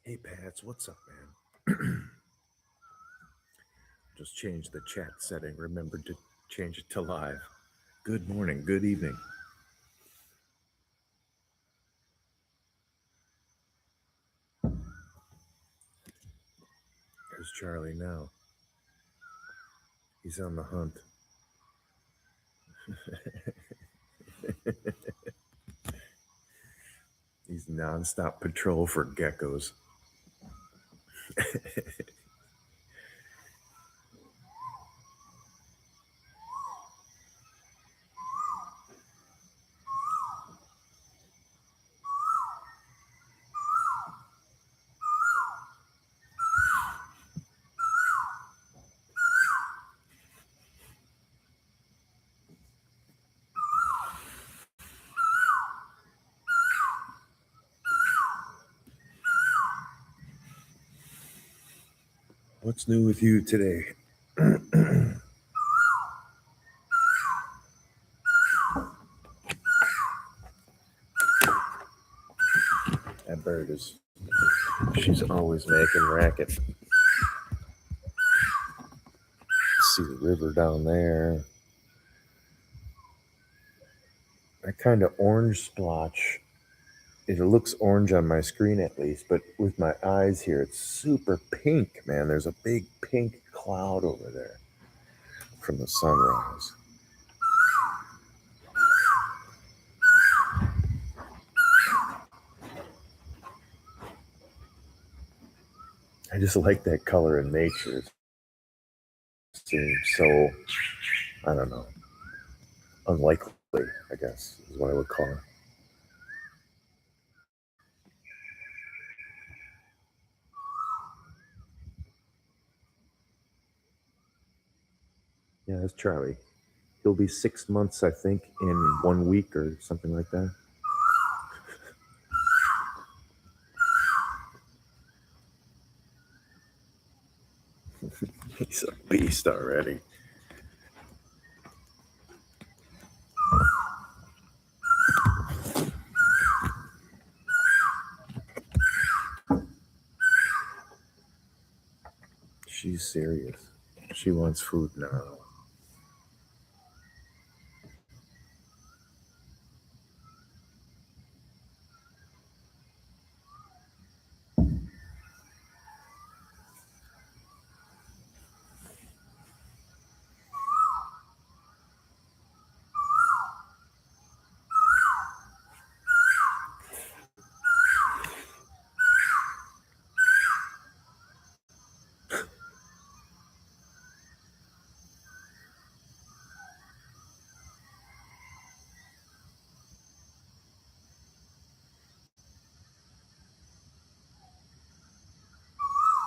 Hey Pats, what's up, man? Just changed the chat setting. Remembered to change it to live. Good morning, good evening. There's Charlie now. He's on the hunt. He's nonstop patrol for geckos. What's new with you today? That bird is, she's always making racket. See the river down there. That kind of orange splotch, it looks orange on my screen at least, but with my eyes here, it's super pink, man. There's a big pink cloud over there from the sunrise. I just like that color in nature. It seems so, I don't know, unlikely, I guess, is what I would call it. Yeah, that's Charlie. He'll be 6 months, I think, in 1 week or something like that. He's a beast already. She's serious. She wants food now.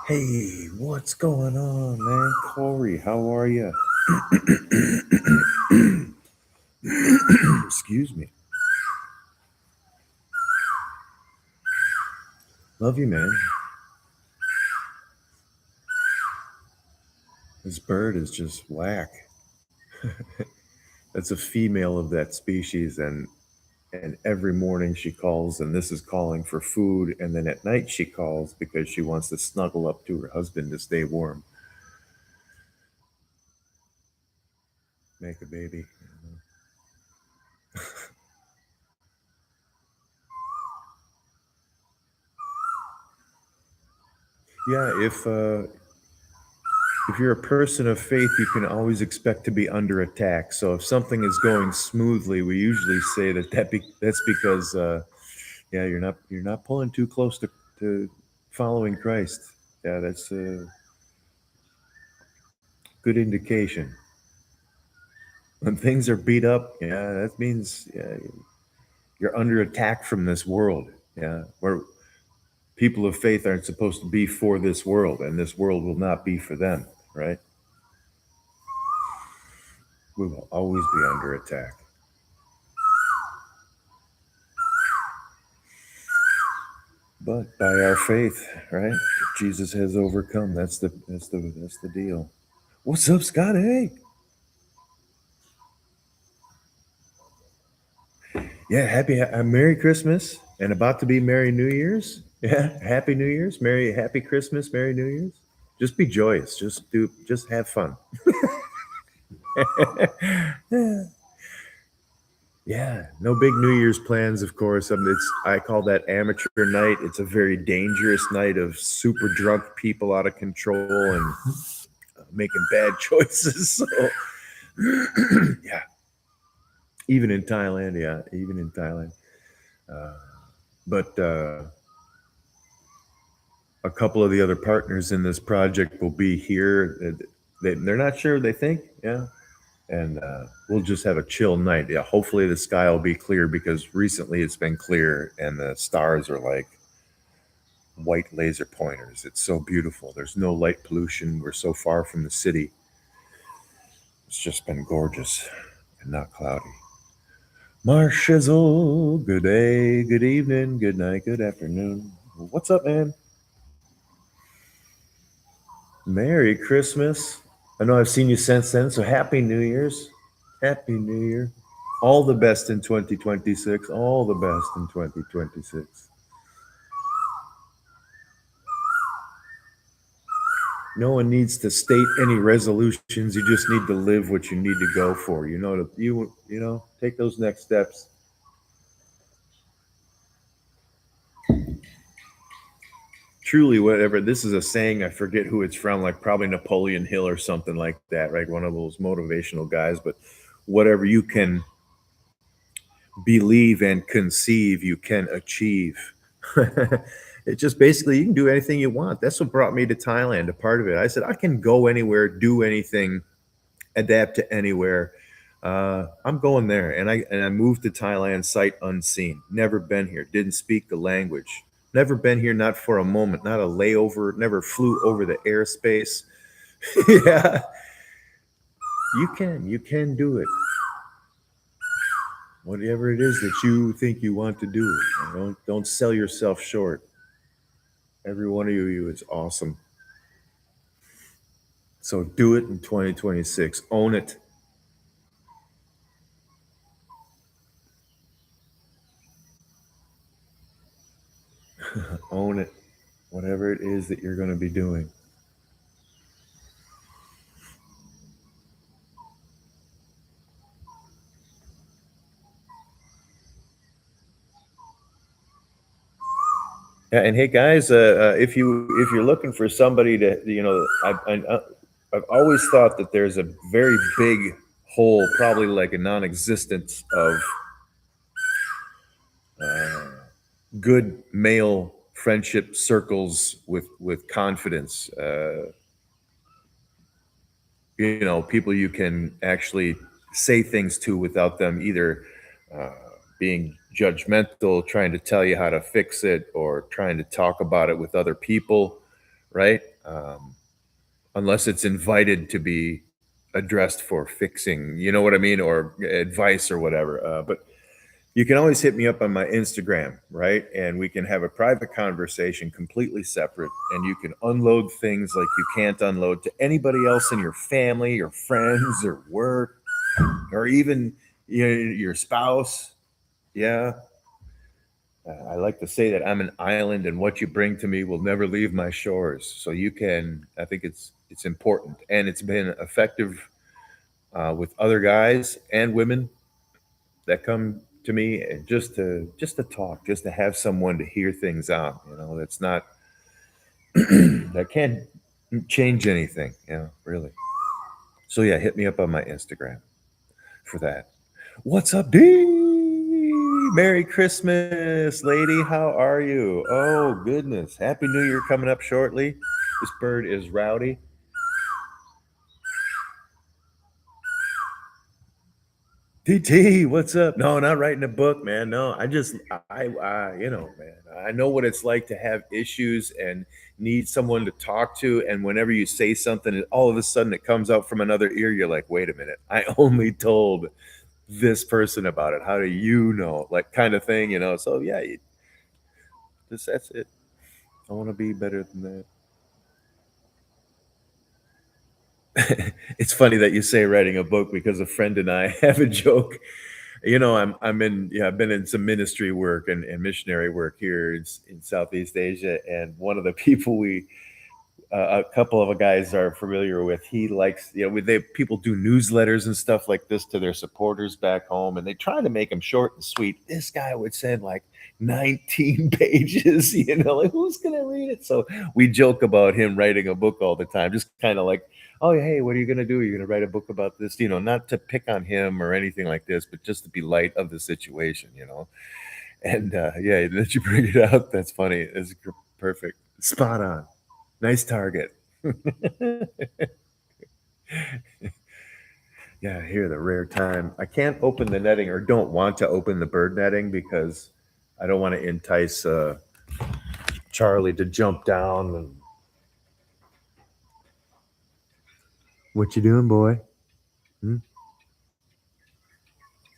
Hey, what's going on, man? Corey, how are you? Excuse me. Love you, man. This bird is just whack. That's a female of that species, and every morning she calls, and this is calling for food, and then at night she calls because she wants to snuggle up to her husband to stay warm. Make a baby. Yeah, if you're a person of faith, you can always expect to be under attack. So if something is going smoothly, we usually say that's because yeah, you're not pulling too close to following Christ. Yeah, that's a good indication. When things are beat up, yeah, that means you're under attack from this world. Yeah, where people of faith aren't supposed to be for this world, and this world will not be for them, right? We will always be under attack. But by our faith, right? Jesus has overcome. That's the deal. What's up, Scott? Hey. Yeah, happy Merry Christmas and about to be Merry New Year's. Yeah, Happy New Year's, Happy Christmas, Merry New Year's. Just be joyous. Just have fun. Yeah, no big New Year's plans, of course. I call that amateur night. It's a very dangerous night of super drunk people out of control and making bad choices. So, yeah, even in Thailand, yeah, even in Thailand. Uh, but a couple of the other partners in this project will be here. They're not sure. They think, yeah, and we'll just have a chill night. Yeah, hopefully the sky will be clear because recently it's been clear and the stars are like white laser pointers. It's so beautiful. There's no light pollution. We're so far from the city. It's just been gorgeous and not cloudy. Marshizzle, good day, good evening, good night, good afternoon. What's up, man? Merry Christmas. I know I've seen you since then, so Happy New Year's. Happy New Year. All the best in 2026. All the best in 2026. No one needs to state any resolutions. You just need to live what you need to go for. Take those next steps. Truly, whatever. This is a saying. I forget who it's from. Like probably Napoleon Hill or something like that. Right, one of those motivational guys. But whatever you can believe and conceive, you can achieve. It just basically you can do anything you want. That's what brought me to Thailand. A part of it. I said I can go anywhere, do anything, adapt to anywhere. I'm going there, and I moved to Thailand sight unseen. Never been here. Didn't speak the language. Never been here. Not for a moment. Not a layover. Never flew over the airspace. Yeah, you can. You can do it. Whatever it is that you think you want to do. Don't sell yourself short. Every one of you is awesome. So do it in 2026. Own it. Own it. Whatever it is that you're going to be doing. Yeah, and hey guys, if you're looking for somebody to, I've always thought that there's a very big hole, probably like a non-existence of uh, good male friendship circles with confidence. People you can actually say things to without them either uh, being judgmental, trying to tell you how to fix it, or trying to talk about it with other people, right? Unless it's invited to be addressed for fixing, you know what I mean, or advice or whatever. But you can always hit me up on my Instagram, right? And we can have a private conversation completely separate. And you can unload things like you can't unload to anybody else in your family or friends or work or even your spouse. Yeah. I like to say that I'm an island and what you bring to me will never leave my shores. So I think it's important. And it's been effective with other guys and women that come to me and just to talk, just to have someone to hear things out. That's not that can't change anything. Really. So yeah, hit me up on my Instagram for that. What's up, D? Merry Christmas, lady. How are you? Oh goodness, Happy New Year coming up shortly. This bird is rowdy. TT, what's up? No, not writing a book, man. No, man, I know what it's like to have issues and need someone to talk to. And whenever you say something, all of a sudden it comes out from another ear. You're like, wait a minute, I only told this person about it. How do you know? Like, kind of thing. So, yeah, that's it. I want to be better than that. It's funny that you say writing a book because a friend and I have a joke. I'm in, yeah, I've been in some ministry work and missionary work here in Southeast Asia, and one of the people a couple of guys are familiar with. He likes, people do newsletters and stuff like this to their supporters back home, and they try to make them short and sweet. This guy would send like 19 pages, like who's gonna read it? So we joke about him writing a book all the time, just kind of like, oh, hey, what are you gonna do? You're gonna write a book about this, not to pick on him or anything like this, but just to be light of the situation. And yeah, that you bring it out, that's funny. It's perfect, spot on. Nice target. Yeah, here the rare time. I can't open the netting or don't want to open the bird netting because I don't want to entice Charlie to jump down. What you doing, boy? Hmm?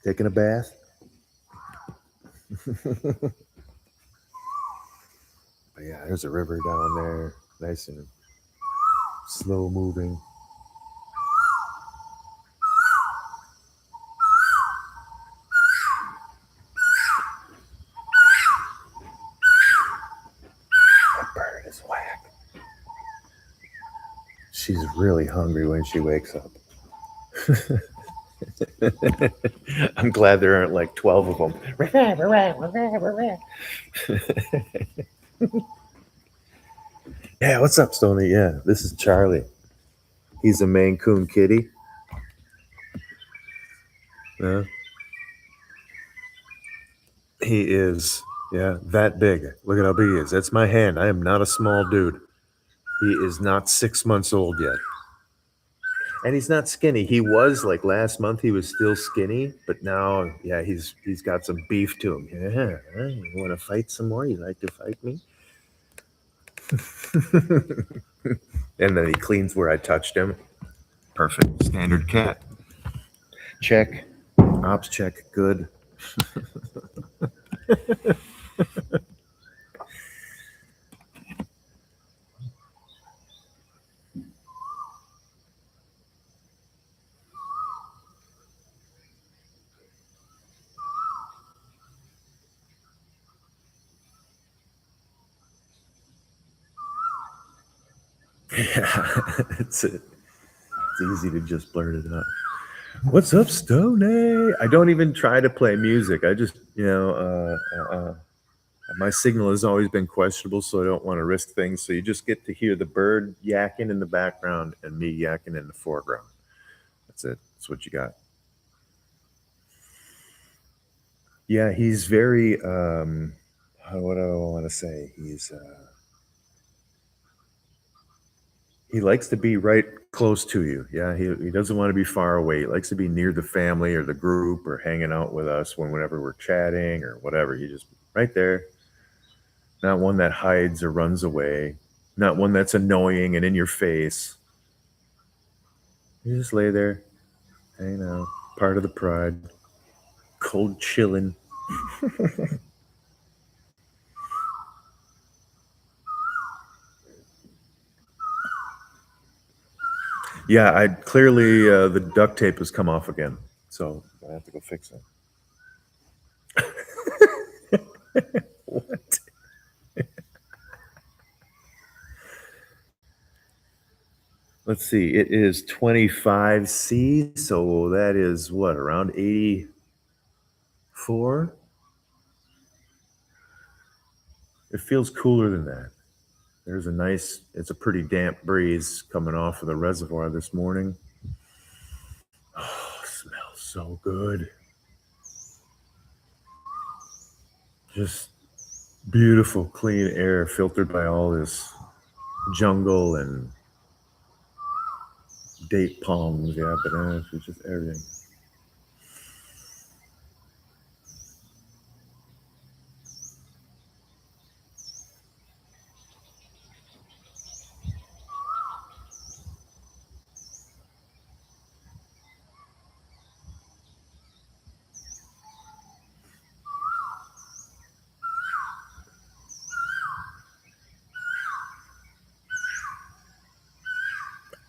Taking a bath? But yeah, there's a river down there, nice and slow moving. That bird is whack. She's really hungry when she wakes up. I'm glad there aren't like 12 of them. Yeah, what's up, Stoney? Yeah, this is Charlie. He's a Maine Coon kitty. Yeah. He is, yeah, that big. Look at how big he is. That's my hand. I am not a small dude. He is not 6 months old yet. And he's not skinny. He was like last month. He was still skinny, but now, yeah, he's got some beef to him. Yeah, you want to fight some more? You like to fight me? And then he cleans where I touched him. Perfect, standard cat. Check, ops check, good. Yeah, it's easy to just blurt it out. What's up, Stoney? I don't even try to play music. I just, my signal has always been questionable, so I don't want to risk things. So you just get to hear the bird yakking in the background and me yakking in the foreground. That's it. That's what you got. Yeah, he's very, what do I want to say? He likes to be right close to you. Yeah, he doesn't want to be far away. He likes to be near the family or the group or hanging out with us whenever we're chatting or whatever. He just right there. Not one that hides or runs away. Not one that's annoying and in your face. You just lay there, hanging out, part of the pride, cold chilling. Yeah, I clearly the duct tape has come off again, so I have to go fix it. What? Let's see. It is 25 C, so that is what, around 84? It feels cooler than that. It's a pretty damp breeze coming off of the reservoir this morning. Oh, it smells so good. Just beautiful, clean air filtered by all this jungle and date palms, yeah, bananas, it's just everything.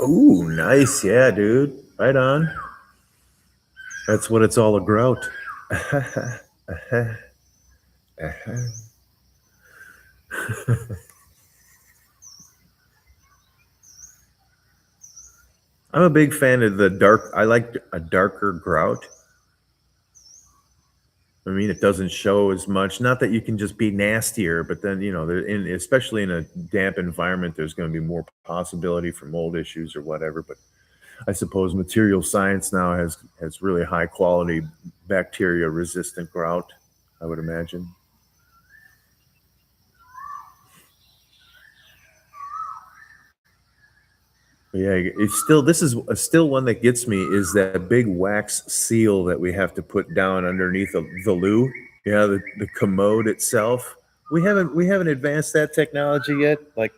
Oh, nice, yeah, dude. Right on. That's what it's all about. I'm a big fan of the dark. I like a darker grout. I mean, it doesn't show as much. Not that you can just be nastier, but then especially in a damp environment, there's going to be more possibility for mold issues or whatever. But I suppose material science now has really high quality bacteria resistant grout. I would imagine. Yeah, it's still this is still one that gets me is that big wax seal that we have to put down underneath the loo. Yeah, the commode itself. We haven't advanced that technology yet. Like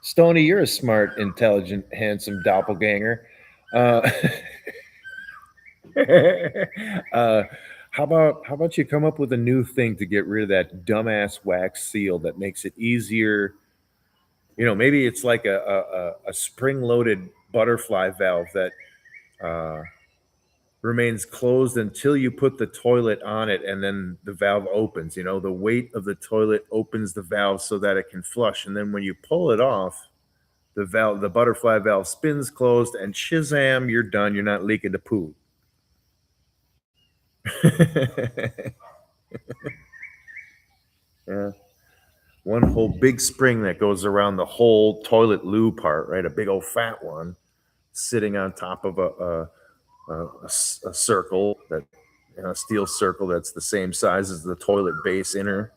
Stony, you're a smart, intelligent, handsome doppelganger. Uh, uh, how about you come up with a new thing to get rid of that dumbass wax seal that makes it easier. Maybe it's like a spring-loaded butterfly valve that uh, remains closed until you put the toilet on it, and then the valve opens. The weight of the toilet opens the valve so that it can flush, and then when you pull it off, the butterfly valve spins closed, and shazam, you're done. You're not leaking the poo. Yeah, one whole big spring that goes around the whole toilet loo part, right? A big old fat one sitting on top of a circle a steel circle that's the same size as the toilet base inner,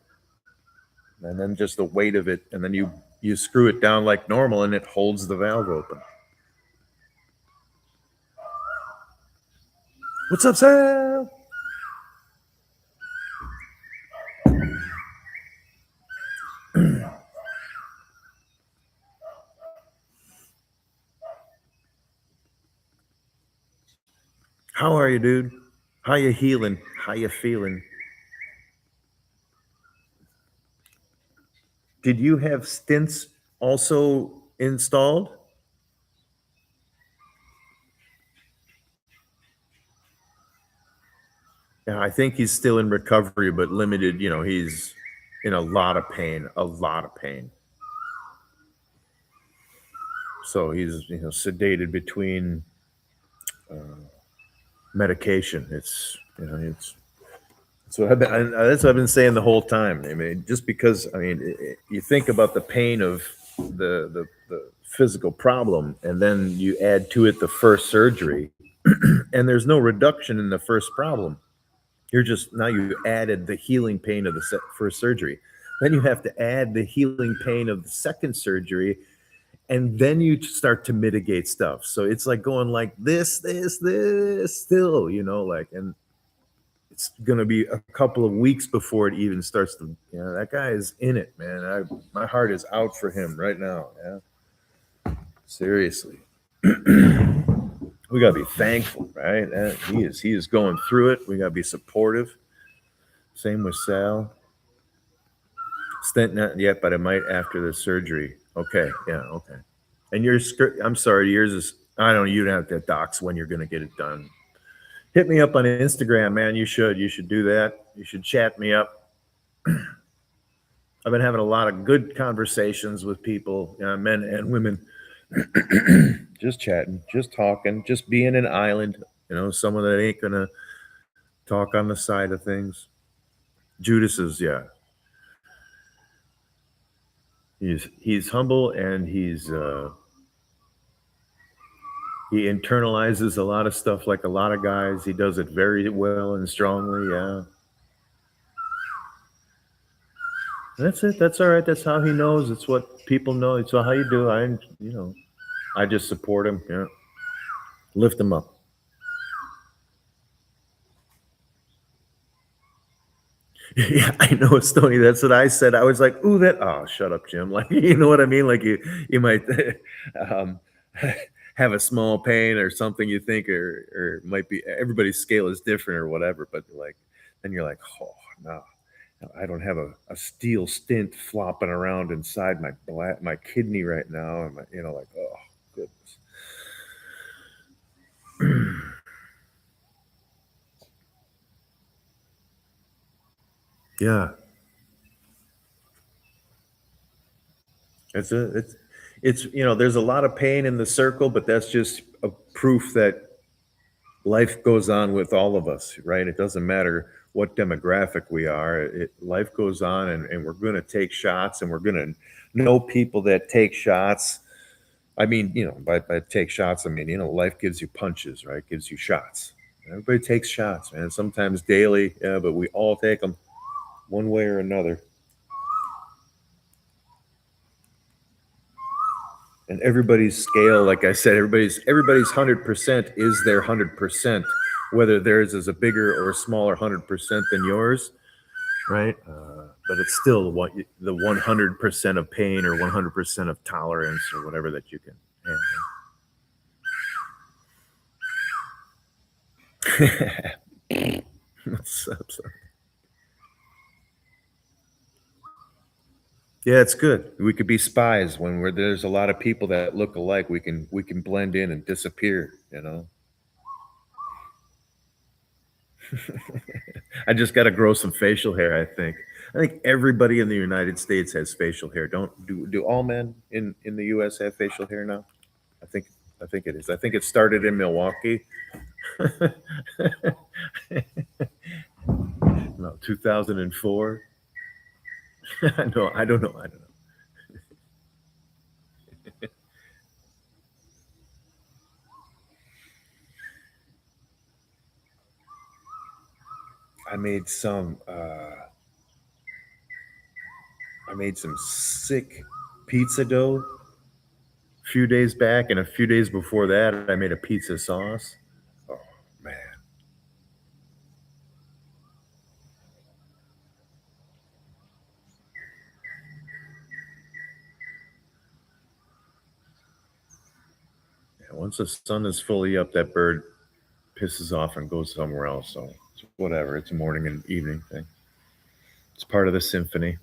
and then just the weight of it, and then you screw it down like normal, and it holds the valve open. What's up, Sam? How are you, dude? How you healing? How you feeling? Did you have stints also installed? Yeah, I think he's still in recovery, but limited. He's in a lot of pain, a lot of pain. So he's sedated between medication. That's what I've been saying the whole time. I mean, just because you think about the pain of the physical problem, and then you add to it the first surgery, and there's no reduction in the first problem. Now you added the healing pain of the first surgery. Then you have to add the healing pain of the second surgery, and then you start to mitigate stuff. So it's like going like this still, and it's going to be a couple of weeks before it even starts to, that guy is in it, man. My heart is out for him right now. Yeah. Seriously. We got to be thankful, right? He is going through it. We got to be supportive. Same with Sal. Stent not yet, but it might after the surgery. Okay. Yeah. Okay. And I'm sorry, yours is, I don't know, you don't have to docs when you're going to get it done. Hit me up on Instagram, man. You should do that. You should chat me up. I've been having a lot of good conversations with people, men and women, just chatting, just talking, just being an island, someone that ain't gonna talk on the side of things. Judas is, yeah, he's humble, and he internalizes a lot of stuff like a lot of guys. He does it very well and strongly. Yeah, that's it. That's all right. That's how he knows. It's what people know. It's how you do. I just support him. Yeah, lift him up. Yeah, I know, Stony. That's what I said. I was like, "Ooh, that." Oh, shut up, Jim. Like, you know what I mean? Like, you might um, have a small pain or something. You think, or might be. Everybody's scale is different or whatever. But like, then you're like, "Oh no, I don't have a steel stint flopping around inside my kidney right now." And like, oh goodness. Yeah. It's there's a lot of pain in the circle, but that's just a proof that life goes on with all of us, right? It doesn't matter what demographic we are. Life goes on, and we're going to take shots, and we're going to know people that take shots. I mean, by take shots, I mean, life gives you punches, right? Gives you shots. Everybody takes shots, man. Sometimes daily, yeah, but we all take them one way or another. And everybody's scale, like I said, everybody's 100% is their 100%, whether theirs is a bigger or smaller 100% than yours, right? But it's still what the 100% of pain or 100% of tolerance or whatever that you can handle. What's up, son? Yeah, it's good. We could be spies when there's a lot of people that look alike. We can blend in and disappear. I just got to grow some facial hair. I think everybody in the United States has facial hair. Don't do all men in the U.S. have facial hair now? I think I think it is. I think it started in Milwaukee. No, 2004. No, I don't know. I don't know. I made some. I made some sick pizza dough a few days back, and a few days before that, I made a pizza sauce. Oh man, yeah, once the sun is fully up, that bird pisses off and goes somewhere else. So it's whatever. It's a morning and evening thing. It's part of the symphony.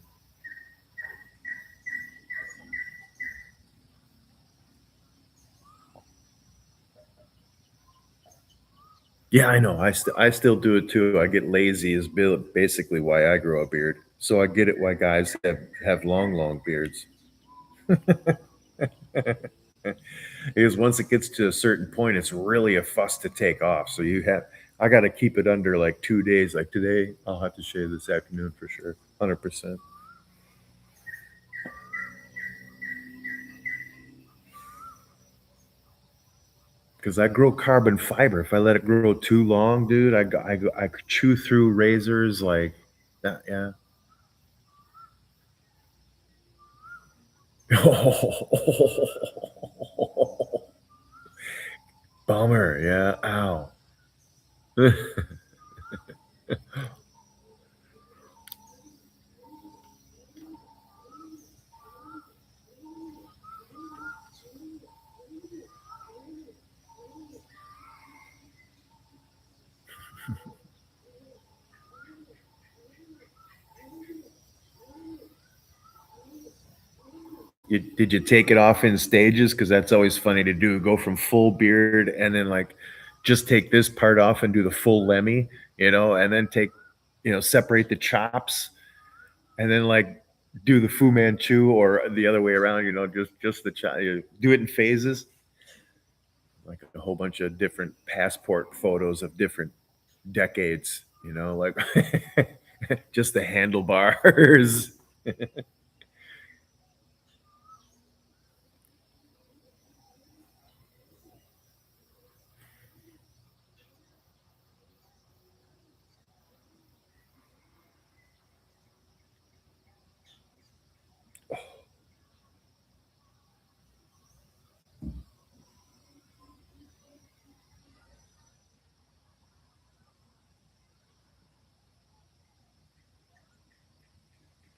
Yeah, I know. I still do it too. I get lazy is basically why I grow a beard. So I get it why guys have long beards. Because once it gets to a certain point, it's really a fuss to take off. So I got to keep it under like 2 days. Like today, I'll have to shave this afternoon for sure, 100%. Because I grow carbon fiber. If I let it grow too long, dude, I could chew through razors like that. Yeah. Bummer. Yeah. Ow. Did you take it off in stages? Because that's always funny to do. Go from full beard and then like just take this part off and do the full Lemmy, and then separate the chops and then like do the Fu Manchu or the other way around, just the chop. Do it in phases, like a whole bunch of different passport photos of different decades, like just the handlebars.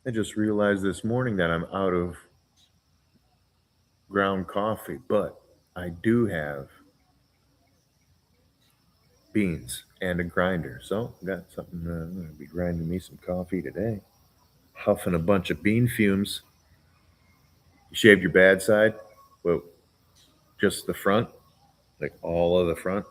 I just realized this morning that I'm out of ground coffee, but I do have beans and a grinder. So got something. I'm gonna be grinding me some coffee today. Huffing a bunch of bean fumes. You shaved your bad side? Well, just the front, like all of the front.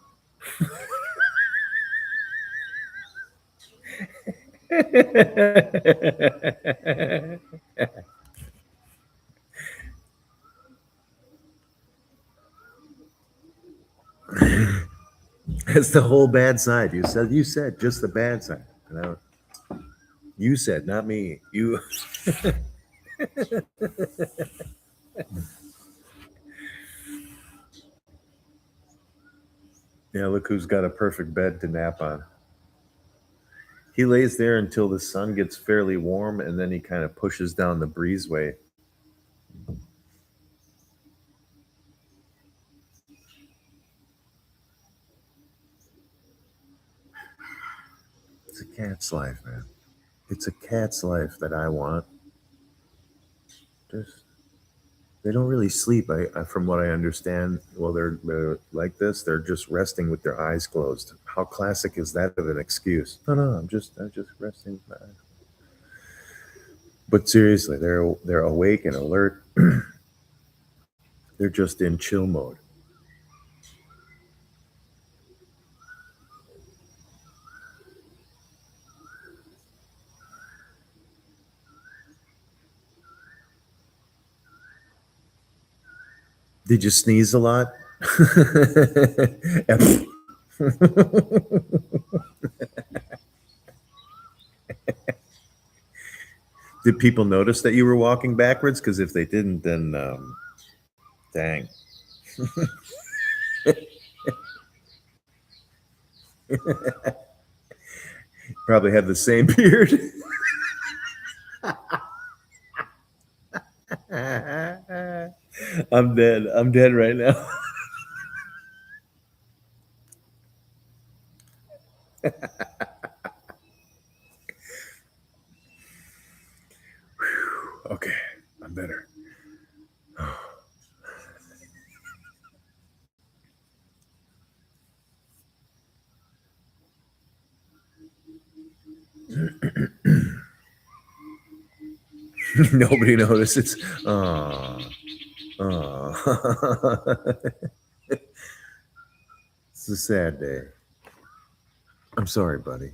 That's the whole bad side. You said just the bad side. No, you said, not me. You. Yeah, look who's got a perfect bed to nap on. He lays there until the sun gets fairly warm, and then he kind of pushes down the breezeway. It's a cat's life, man. It's a cat's life that I want. Just they don't really sleep. From what I understand, well, they're like this. They're just resting with their eyes closed. How classic is that of an excuse? No, no, I'm just resting with my eyes. But seriously, they're awake and alert. They're just in chill mode. Did you sneeze a lot? Did people notice that you were walking backwards? Because if they didn't, then dang. Probably have the same beard. I'm dead. I'm dead right now. Okay, I'm better. Nobody notices. Oh, oh. It's a sad day. I'm sorry, buddy.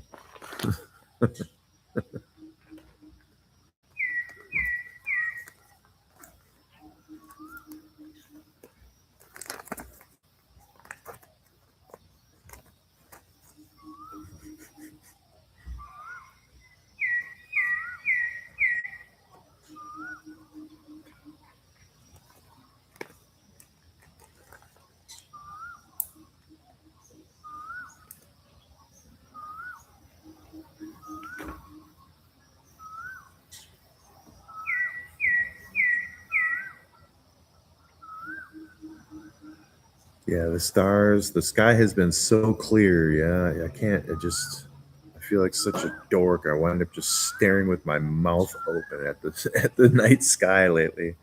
Yeah, the stars, the sky has been so clear. Yeah, I can't. I feel like such a dork. I wind up just staring with my mouth open at the at the night sky lately.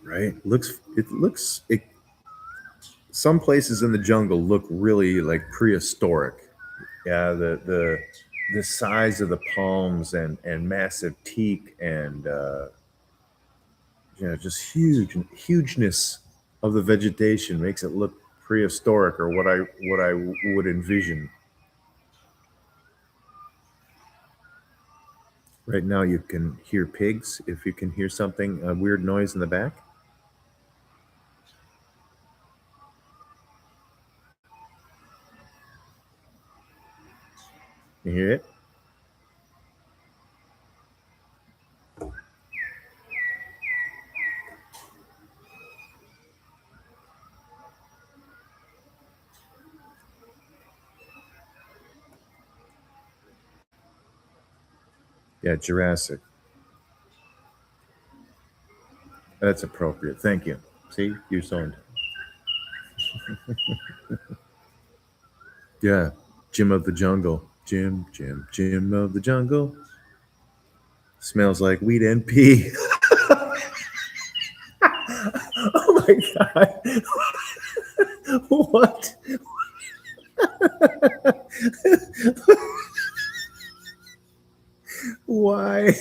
Right? It. Some places in the jungle look really like prehistoric. Yeah, the size of the palms and massive teak and just hugeness of the vegetation makes it look prehistoric or what I would envision. Right now, you can hear pigs. If you can hear something, a weird noise in the back, you hear it. Yeah, Jurassic. That's appropriate. Thank you. See, you zoned. Yeah, Jim of the Jungle. Jim of the Jungle. Smells like weed and pee. Oh my god! What? Why?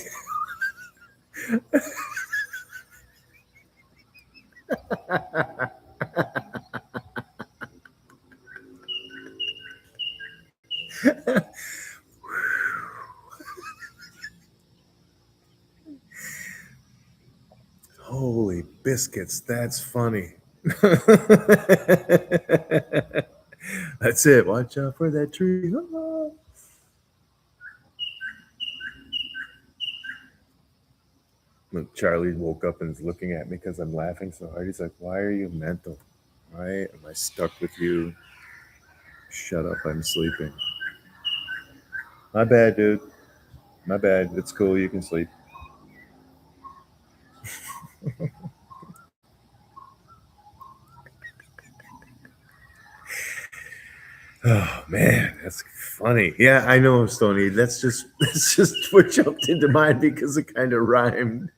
Holy biscuits, that's funny. That's it. Watch out for that tree. Look, Charlie woke up and is looking at me because I'm laughing so hard. He's like, "Why are you mental? Why am I stuck with you? Shut up, I'm sleeping." My bad, dude. My bad. It's cool. You can sleep. Oh man, that's funny. Yeah, I know, Stony. That's just what jumped into mind because it kind of rhymed.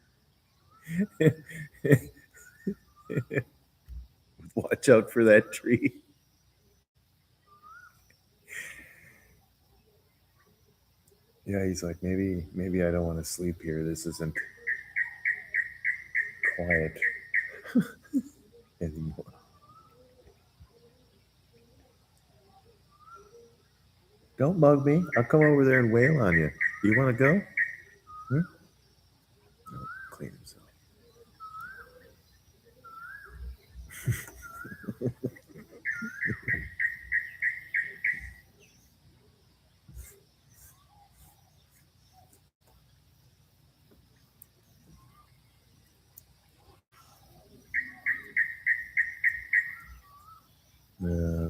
Watch out for that tree. Yeah, he's like, maybe I don't want to sleep here. This isn't quiet anymore. Don't bug me. I'll come over there and wail on you. You want to go? Hmm? No, clean himself.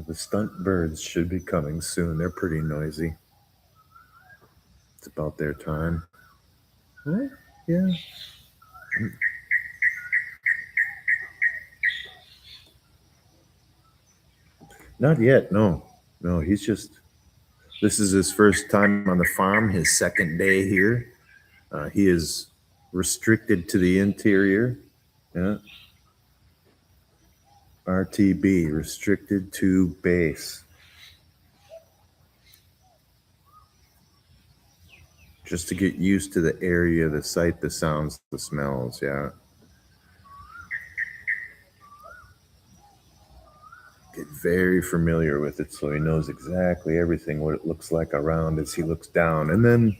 The stunt birds should be coming soon. They're pretty noisy. It's about their time. What? Yeah. Not yet. No. No, this is his first time on the farm, his second day here. He is restricted to the interior. Yeah. RTB, restricted to base. Just to get used to the area, the sight, the sounds, the smells. Yeah. Get very familiar with it so he knows exactly everything, what it looks like around as he looks down. And then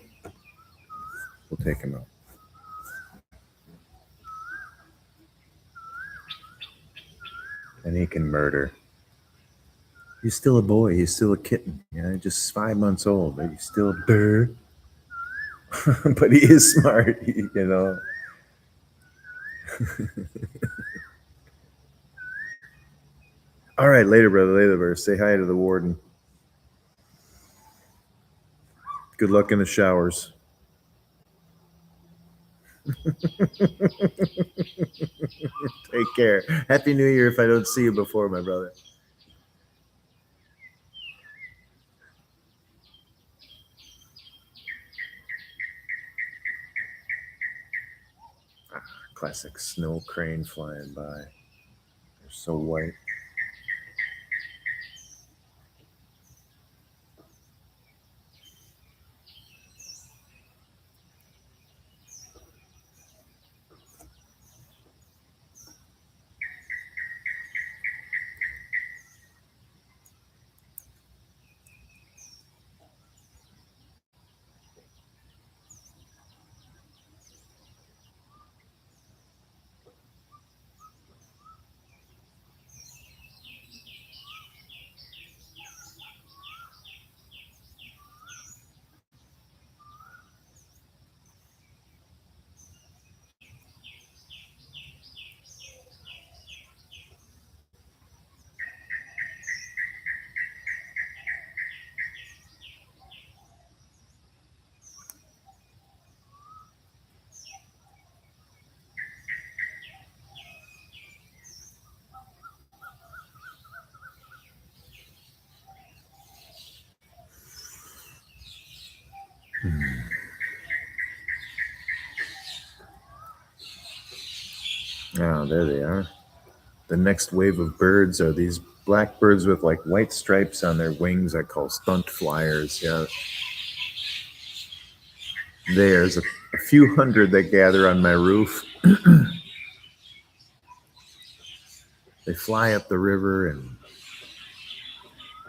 we'll take him out. And he can murder. He's still a boy. He's still a kitten. Yeah, just 5 months old. But he's still a bird. But he is smart, you know. All right, later, brother. Later, brother. Say hi to the warden. Good luck in the showers. Take care. Happy New Year if I don't see you before, my brother. Classic snow crane flying by. They're so white. Oh, there they are. The next wave of birds are these black birds with like white stripes on their wings. I call stunt flyers. Yeah. There's a few hundred that gather on my roof. They fly up the river and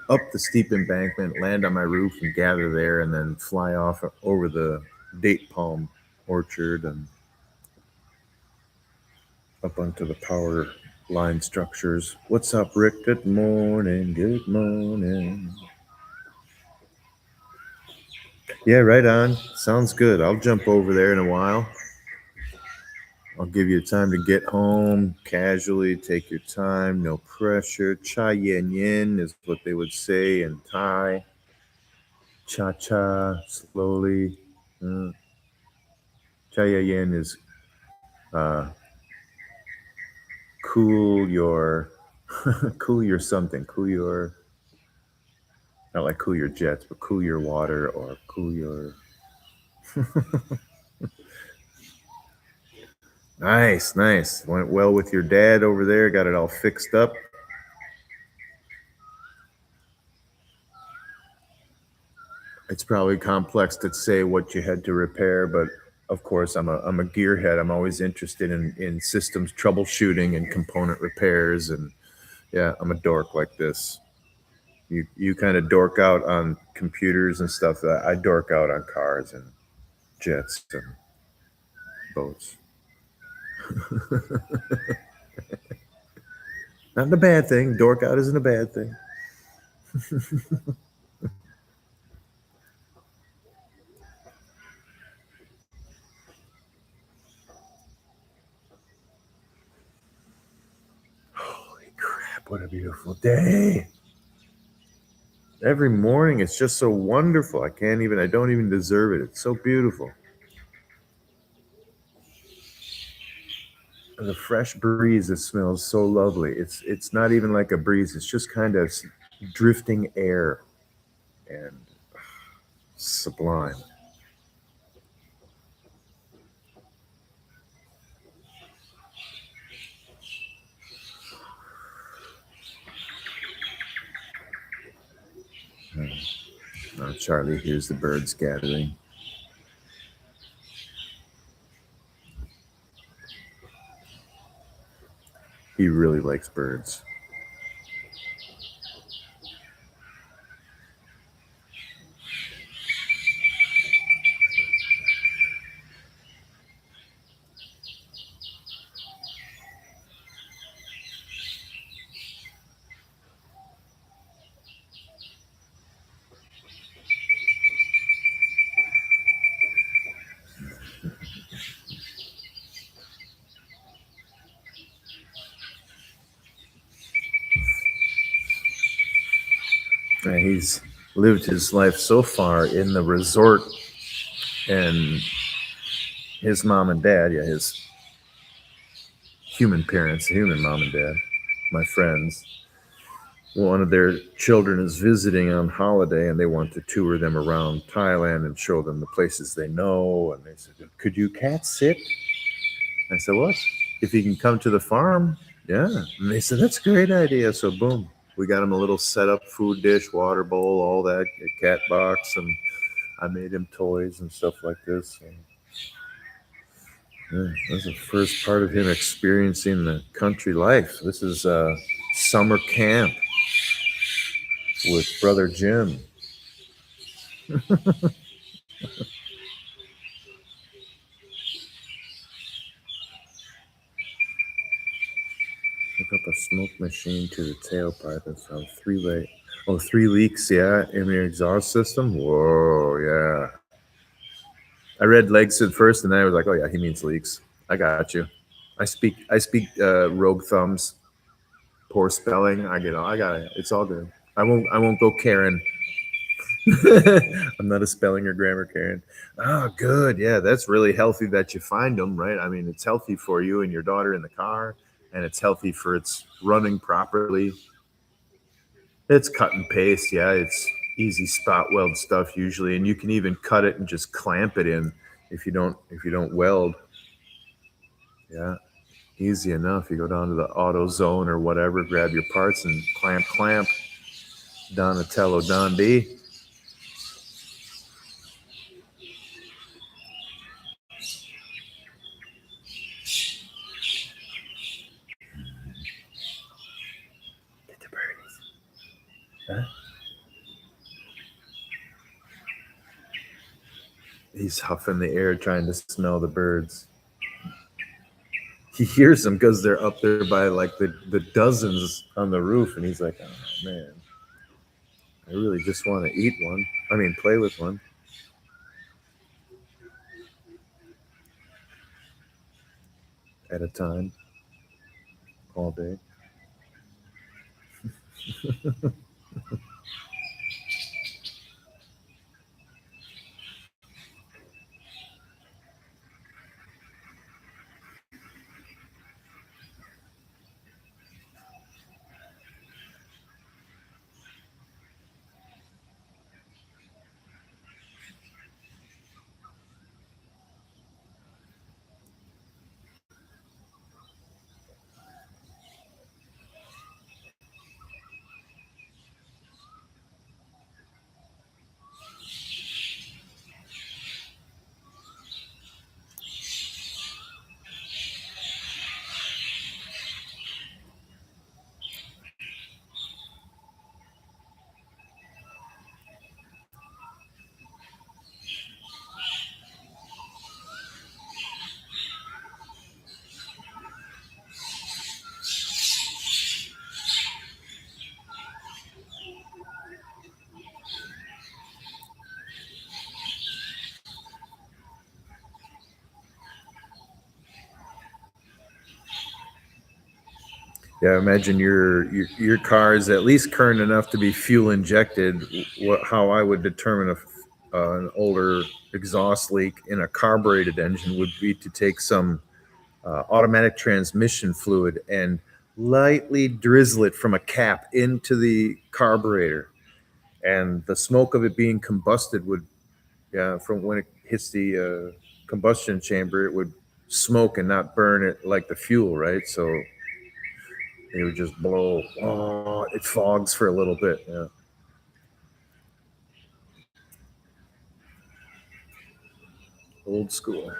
up the steep embankment, land on my roof and gather there, and then fly off over the date palm orchard. And up onto the power line structures. What's up, Rick? Good morning. Good morning. Yeah, right on. Sounds good. I'll jump over there in a while. I'll give you time to get home casually. Take your time. No pressure. Cha yen yen is what they would say in Thai. Cha cha, slowly. Uh, cha yen is uh, cool your cool your something. Cool your, not like cool your jets, but cool your water or cool your. Nice, nice. Went well with your dad over there. Got it all fixed up. It's probably complex to say what you had to repair, but of course, I'm a gearhead. I'm always interested in systems troubleshooting and component repairs, and yeah, I'm a dork like this. You kind of dork out on computers and stuff. I dork out on cars and jets and boats. Not a bad thing. Dork out isn't a bad thing. Holy crap! What a beautiful day. Every morning it's just so wonderful. I don't even deserve it. It's so beautiful. The fresh breeze, it smells so lovely. It's not even like a breeze. It's just kind of drifting air and sublime. Charlie hears the birds gathering. He really likes birds. And he's lived his life so far in the resort, and his mom and dad, yeah, his human parents, human mom and dad, my friends, one of their children is visiting on holiday and they want to tour them around Thailand and show them the places they know. And they said, "Could you cat sit?" I said, "What? If he can come to the farm?" Yeah. And they said, "That's a great idea." So, boom, we got him a little setup food dish, water bowl, all that, a cat box. And I made him toys and stuff like this. And yeah, that's the first part of him experiencing the country life. This is summer camp with brother Jim. Hook up a smoke machine to the tailpipe and found three leaks, yeah, in the exhaust system. Whoa, yeah. I read legs at first, and then I was like, oh yeah, he means leaks. I got you. I speak rogue thumbs, poor spelling. I got it. It's all good. I won't go Karen. I'm not a spelling or grammar Karen. Oh, good. Yeah, that's really healthy that you find them, right? I mean, it's healthy for you and your daughter in the car, and it's healthy for its running properly. It's cut and paste. Yeah, it's easy spot weld stuff usually, and you can even cut it and just clamp it in if you don't weld. Yeah, easy enough. You go down to the auto zone or whatever, grab your parts and clamp. Donatello Don B. Get the birdies. Huh? He's huffing the air trying to smell the birds. he hears them because they're up there by like the dozens on the roof, and he's like, oh man, I really just want to eat one. I mean, play with one at a time, all day. Yeah, imagine your car is at least current enough to be fuel injected. How I would determine if an older exhaust leak in a carbureted engine would be to take some automatic transmission fluid and lightly drizzle it from a cap into the carburetor, and the smoke of it being combusted would, yeah, from when it hits the combustion chamber, it would smoke and not burn it like the fuel, right? So it would just blow. Oh, it fogs for a little bit. Yeah. Old school.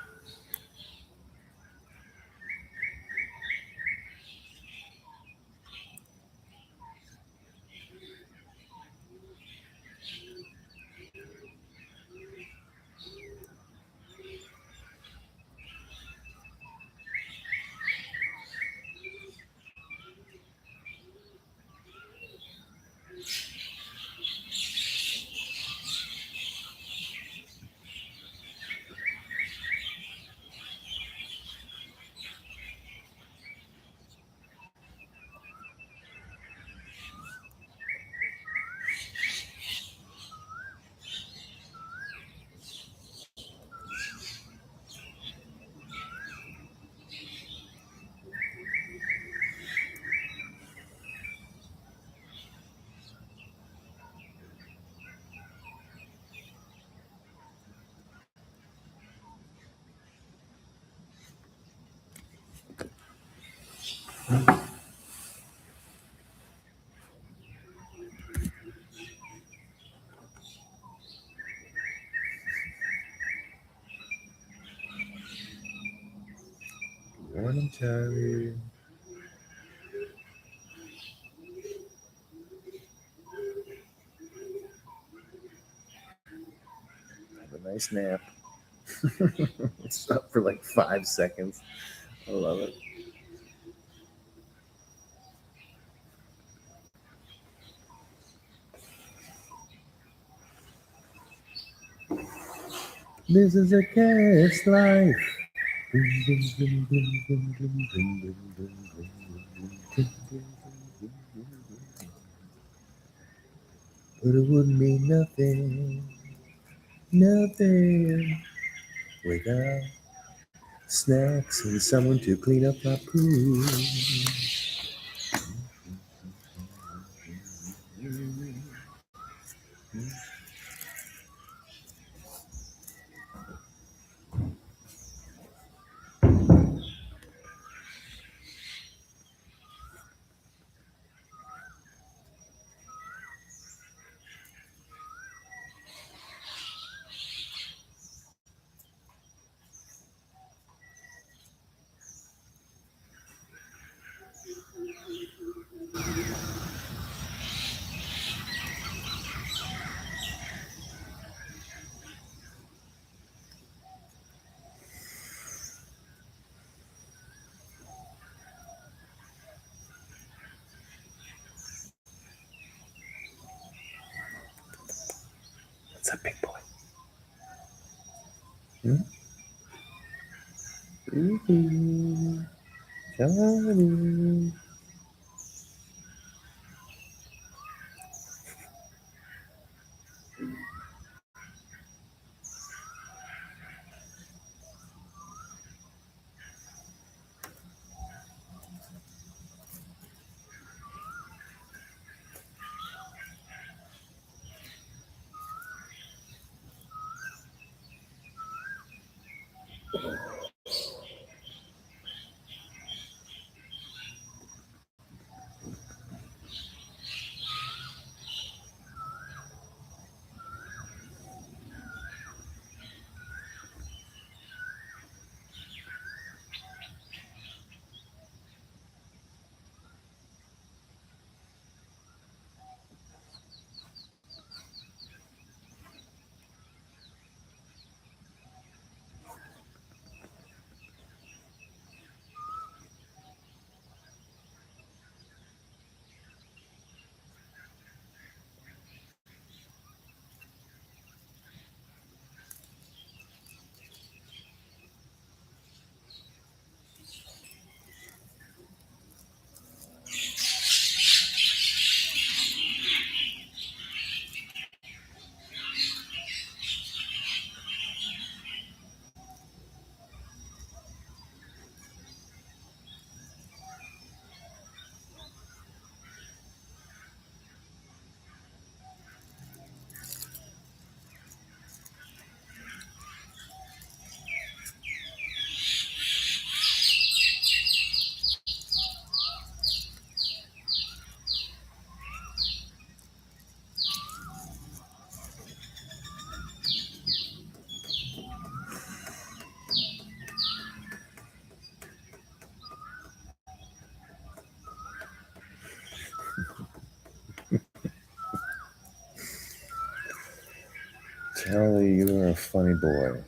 Morning, Charlie. Have a nice nap. It's up for like 5 seconds. I love it. This is a cat's life. But it wouldn't be nothing, nothing without snacks and someone to clean up my poo. a big boy. Hmm? Charlie. Charlie, you are a funny boy.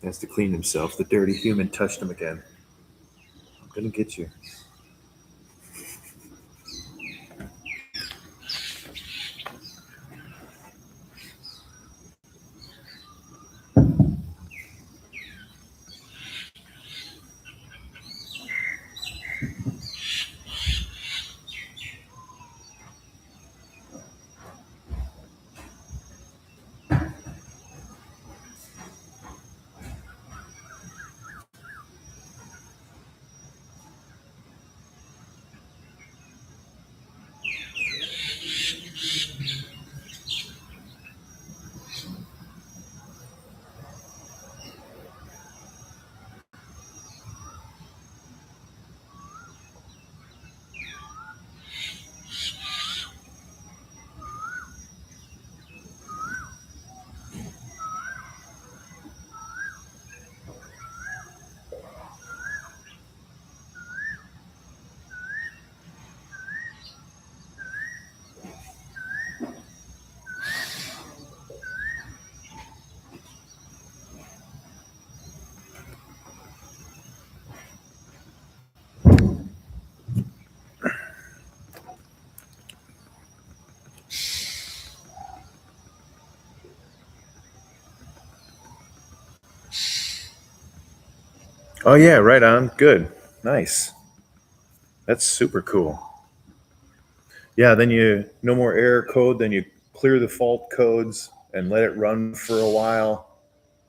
He has to clean himself. The dirty human touched him again. I'm gonna get you. Oh yeah, right on. Good. Nice. That's super cool. Yeah, then you no more error code, then you clear the fault codes and let it run for a while,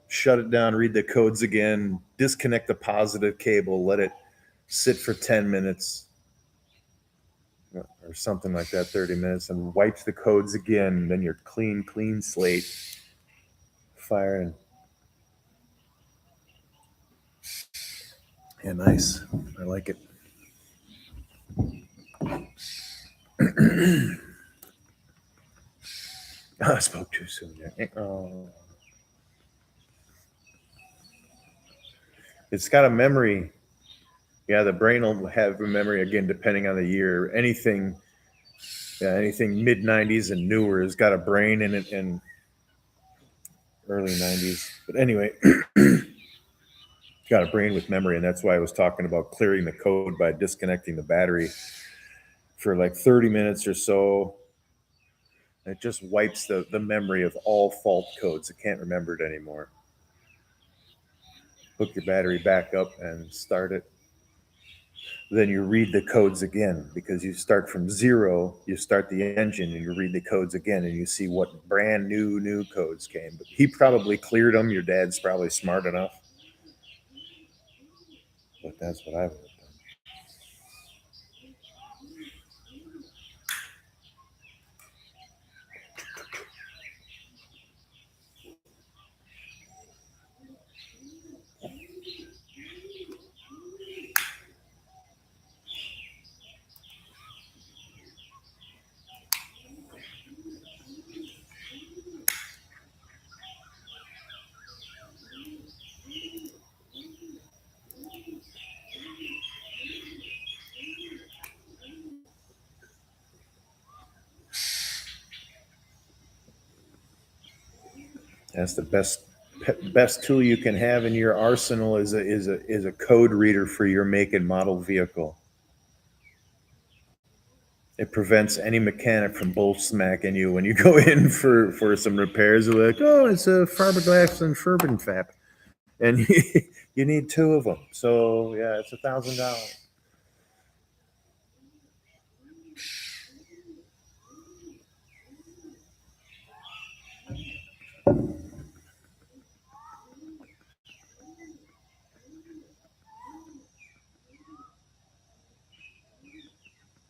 shut it down, read the codes again, disconnect the positive cable, let it sit for 10 minutes or something like that, 30 minutes, and wipe the codes again. Then you're clean slate. Fire and yeah, nice. I like it. I spoke too soon there. Oh. It's got a memory. Yeah, the brain will have a memory again, depending on the year. Anything mid '90s and newer has got a brain in it, and early '90s. But anyway, got a brain with memory, and that's why I was talking about clearing the code by disconnecting the battery for like 30 minutes or so. It just wipes the memory of all fault codes. It can't remember it anymore. Hook your battery back up and start it. Then you read the codes again because you start from zero. You start the engine and you read the codes again and you see what brand new codes came. But he probably cleared them. Your dad's probably smart enough. But that's what I would have done. That's the best tool you can have in your arsenal is a code reader for your make and model vehicle. It prevents any mechanic from bull smacking you when you go in for some repairs. They're like, oh, it's a fiberglass and Furbenfab, and you need two of them. So yeah, it's $1,000.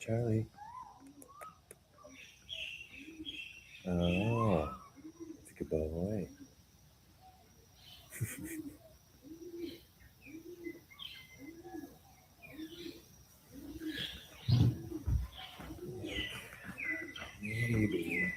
Charlie. Oh, it's a good boy. Maybe.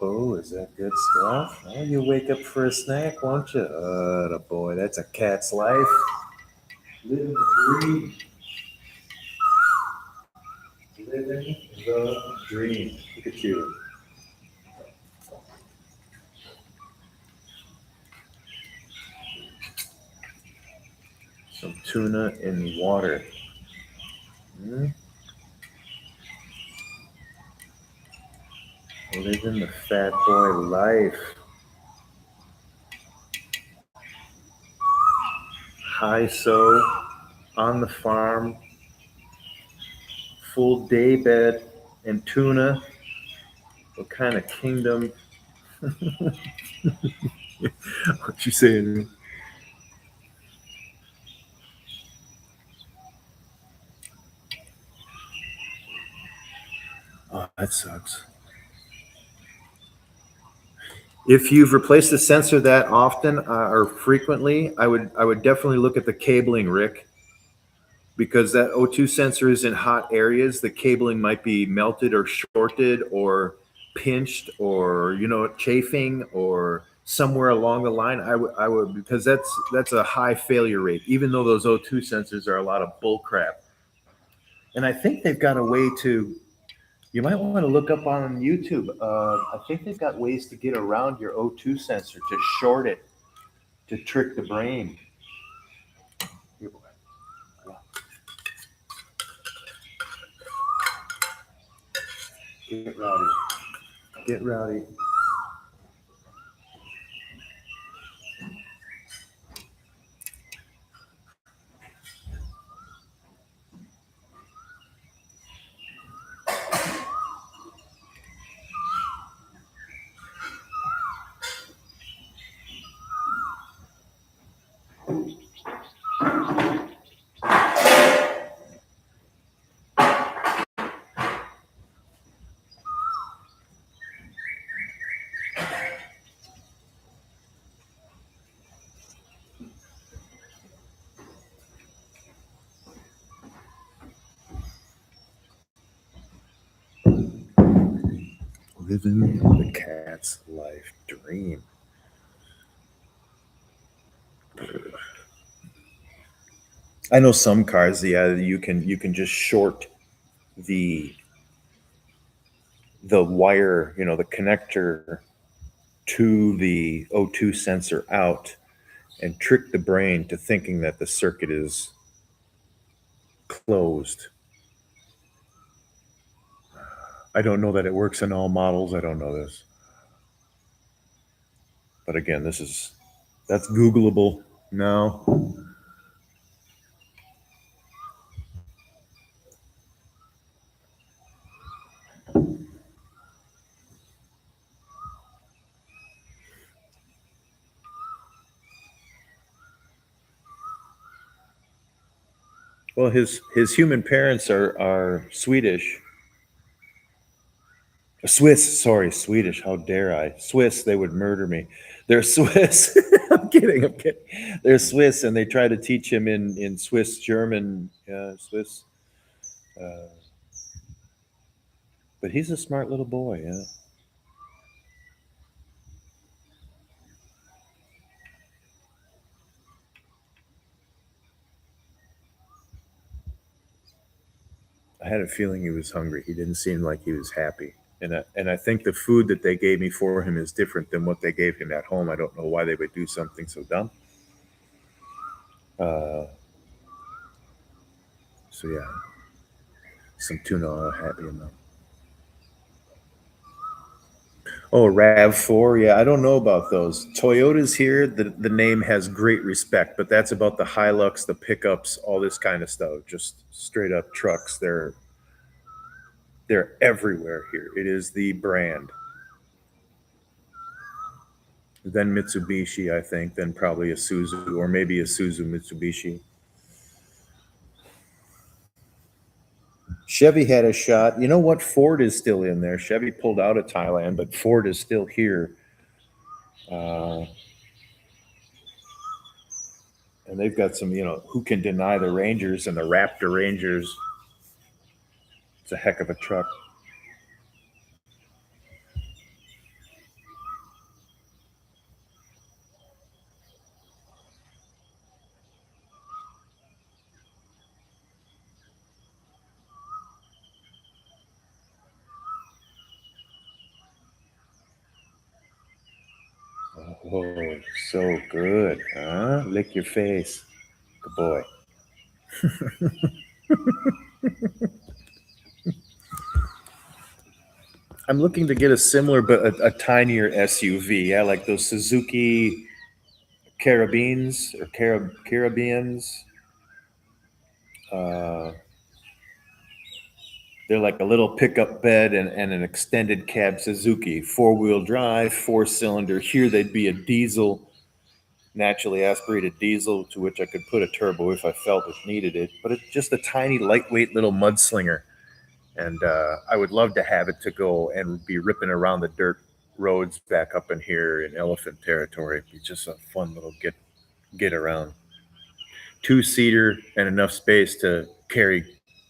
Oh, is that good stuff? Oh, you wake up for a snack, won't you? The boy, that's a cat's life. Living the dream. Living the dream. Look at you. tuna in water. Hmm? Living the fat boy life. High so on the farm, full day bed and tuna. What kind of kingdom? What you saying? Oh, that sucks. If you've replaced the sensor that often or frequently, I would definitely look at the cabling, Rick, because that O2 sensor is in hot areas. The cabling might be melted or shorted or pinched or chafing or somewhere along the line. I would because that's a high failure rate. Even though those O2 sensors are a lot of bull crap, and I think they've got a way to. You might want to look up on YouTube. I think they've got ways to get around your O2 sensor to short it to trick the brain. Here, boy. Get rowdy. Get rowdy. Living the cat's life dream. I know some cars, yeah, you can just short the the wire, the connector to the O2 sensor out and trick the brain to thinking that the circuit is closed. I don't know that it works in all models. I don't know this. But again, that's Googleable. No. Well, his human parents are Swedish. Swiss, sorry, Swedish. How dare I? Swiss, they would murder me. They're Swiss. I'm kidding. I'm kidding. They're Swiss, and they try to teach him in Swiss German, Swiss. Uh, but he's a smart little boy. Yeah. I had a feeling he was hungry. He didn't seem like he was happy. And I think the food that they gave me for him is different than what they gave him at home. I don't know why they would do something so dumb. Uh, so yeah, some tuna happy enough. Oh, RAV4. Yeah, I don't know about those. Toyotas here, the name has great respect, but that's about the Hilux, the pickups, all this kind of stuff. Just straight up trucks. They're everywhere here. It is the brand. Then Mitsubishi, I think, then probably a Suzu or maybe a Suzu Mitsubishi. Chevy had a shot. You know what? Ford is still in there. Chevy pulled out of Thailand, but Ford is still here. Uh, and they've got some, who can deny the Rangers and the Raptor Rangers? It's a heck of a truck. Oh, so good, huh? Lick your face. Good boy. I'm looking to get a similar but a tinier SUV. Yeah, like those Suzuki Caribbeans or Caribbeans. Uh, they're like a little pickup bed and an extended cab Suzuki, 4-wheel drive, 4-cylinder. Here they'd be a diesel, naturally aspirated diesel, to which I could put a turbo if I felt it needed it. But it's just a tiny, lightweight little mudslinger. And I would love to have it to go and be ripping around the dirt roads back up in here in elephant territory. It'd be just a fun little get around. 2-seater and enough space to carry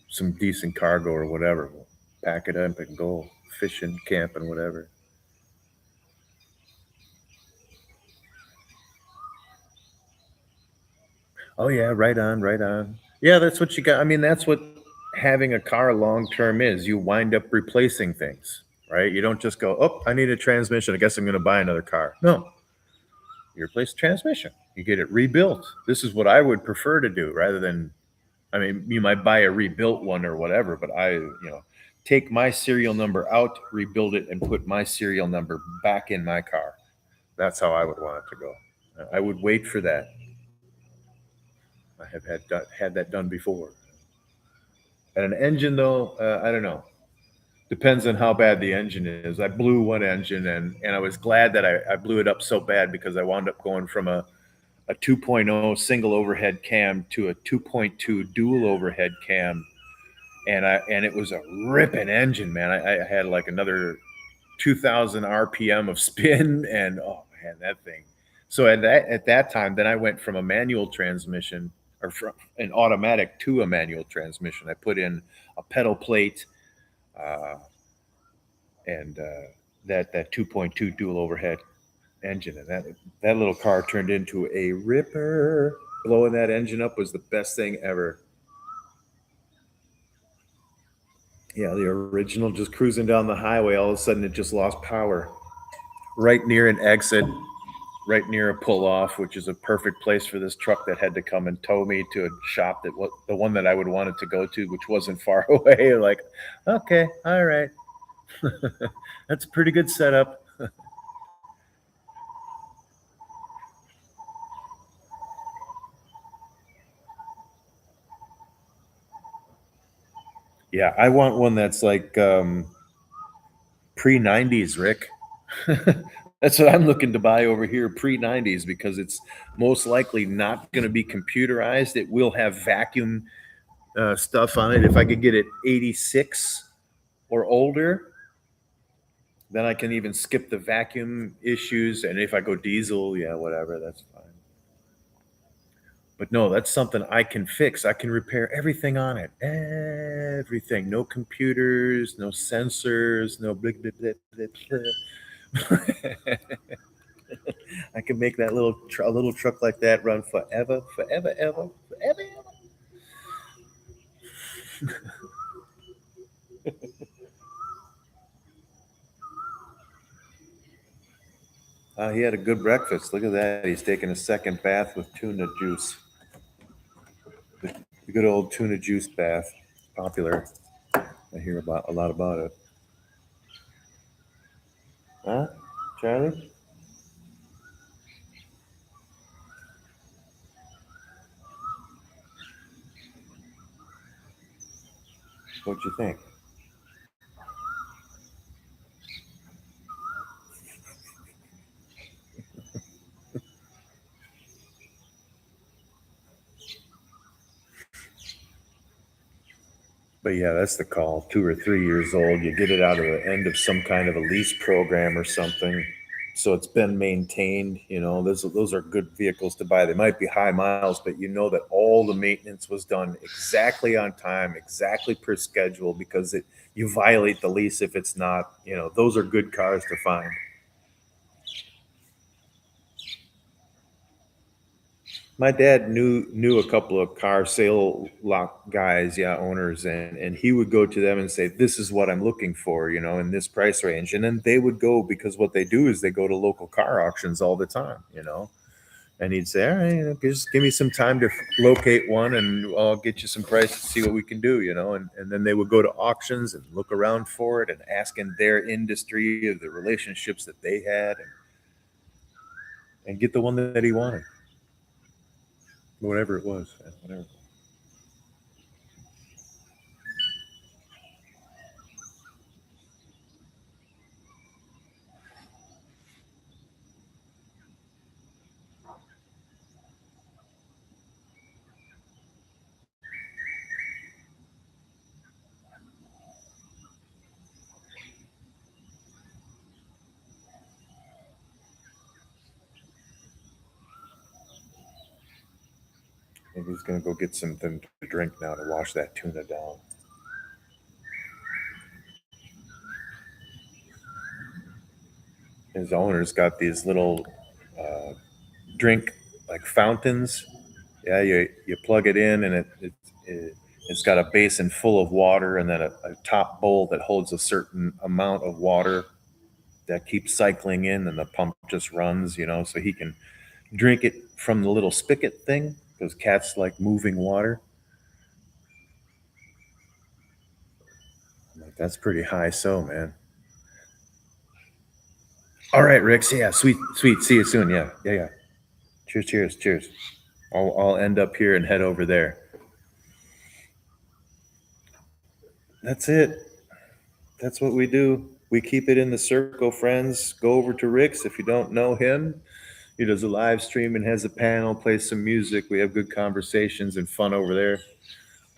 some decent cargo or whatever. We'll pack it up and go fishing, camping, whatever. Oh yeah, right on, right on. Yeah, that's what you got. I mean, that's what having a car long term is. You wind up replacing things, right? You don't just go, "Oh, I need a transmission. I guess I'm going to buy another car." No, you replace the transmission. You get it rebuilt. This is what I would prefer to do rather than, I mean, you might buy a rebuilt one or whatever, but take my serial number out, rebuild it, and put my serial number back in my car. That's how I would want it to go. I would wait for that. I have had that done before. And an engine, though, I don't know. Depends on how bad the engine is. I blew one engine, and I was glad that I blew it up so bad because I wound up going from a 2.0 single overhead cam to a 2.2 dual overhead cam, and it was a ripping engine, man. I had like another 2,000 RPM of spin, and oh man, that thing. So at that time, then I went from a manual transmission or from an automatic to a manual transmission. I put in a pedal plate, uh, and that 2.2 dual overhead engine, and that little car turned into a ripper. Blowing that engine up was the best thing ever. Yeah, the original, just cruising down the highway, all of a sudden it just lost power right near an exit, right near a pull off, which is a perfect place for this truck that had to come and tow me to a shop that was the one that I would want it to go to, which wasn't far away. Like, okay, all right, that's a pretty good setup. Yeah, I want one that's like pre 90s, Rick. That's what I'm looking to buy over here, pre 90s, because it's most likely not going to be computerized. It will have vacuum stuff on it. If I could get it 86 or older, then I can even skip the vacuum issues. And if I go diesel, yeah, whatever, that's fine. But no, that's something I can fix. I can repair everything on it. Everything. No computers, no sensors, no blah, blah, blah, blah, blah. I can make that a little truck like that run forever, forever, ever, forever, ever. He had a good breakfast. Look at that. He's taking a second bath with tuna juice. The good old tuna juice bath. Popular. I hear about a lot about it. Huh, Charlie? What'd you think? But yeah, that's the call. 2 or 3 years old, you get it out of the end of some kind of a lease program or something. So it's been maintained. Those are good vehicles to buy. They might be high miles, but you know that all the maintenance was done exactly on time, exactly per schedule, because you violate the lease if it's not. Those are good cars to find. My dad knew a couple of car sale lot guys, yeah, owners, and he would go to them and say, "This is what I'm looking for, in this price range." And then they would go, because what they do is they go to local car auctions all the time, And he'd say, all right, just give me some time to locate one and I'll get you some prices, see what we can do, and then they would go to auctions and look around for it and ask in their industry of the relationships that they had and get the one that he wanted, whatever it was, whatever. Maybe he's going to go get something to drink now to wash that tuna down. His owner's got these little uh, drink like fountains. Yeah, you plug it in and it's got a basin full of water and then a top bowl that holds a certain amount of water that keeps cycling in and the pump just runs, so he can drink it from the little spigot thing because cats like moving water. I'm like, that's pretty high, so man. All right, Rick. So yeah, sweet, sweet. See you soon. Yeah, yeah, yeah. Cheers, cheers, cheers. I'll end up here and head over there. That's it. That's what we do. We keep it in the circle, friends. Go over to Rick's if you don't know him. He does a live stream and has a panel, plays some music. We have good conversations and fun over there.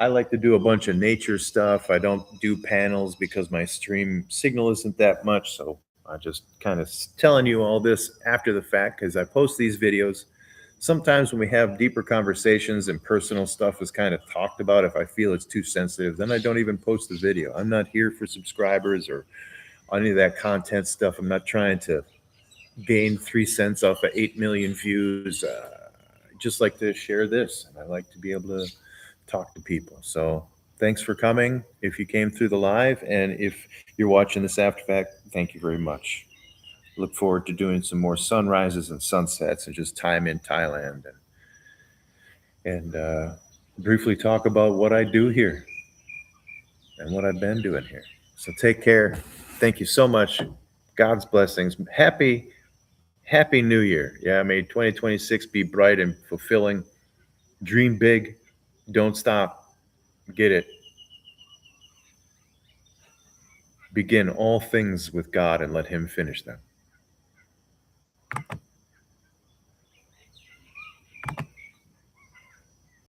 I like to do a bunch of nature stuff. I don't do panels because my stream signal isn't that much. So I just kind of telling you all this after the fact because I post these videos. Sometimes when we have deeper conversations and personal stuff is kind of talked about, if I feel it's too sensitive, then I don't even post the video. I'm not here for subscribers or any of that content stuff. I'm not trying to gain 3 cents off of 8 million views. I just like to share this and I like to be able to talk to people. So thanks for coming. If you came through the live and if you're watching this after fact, thank you very much. Look forward to doing some more sunrises and sunsets and just time in Thailand and briefly talk about what I do here and what I've been doing here. So take care. Thank you so much. God's blessings. Happy New Year. Yeah, may 2026 be bright and fulfilling. Dream big. Don't stop. Get it. Begin all things with God and let Him finish them.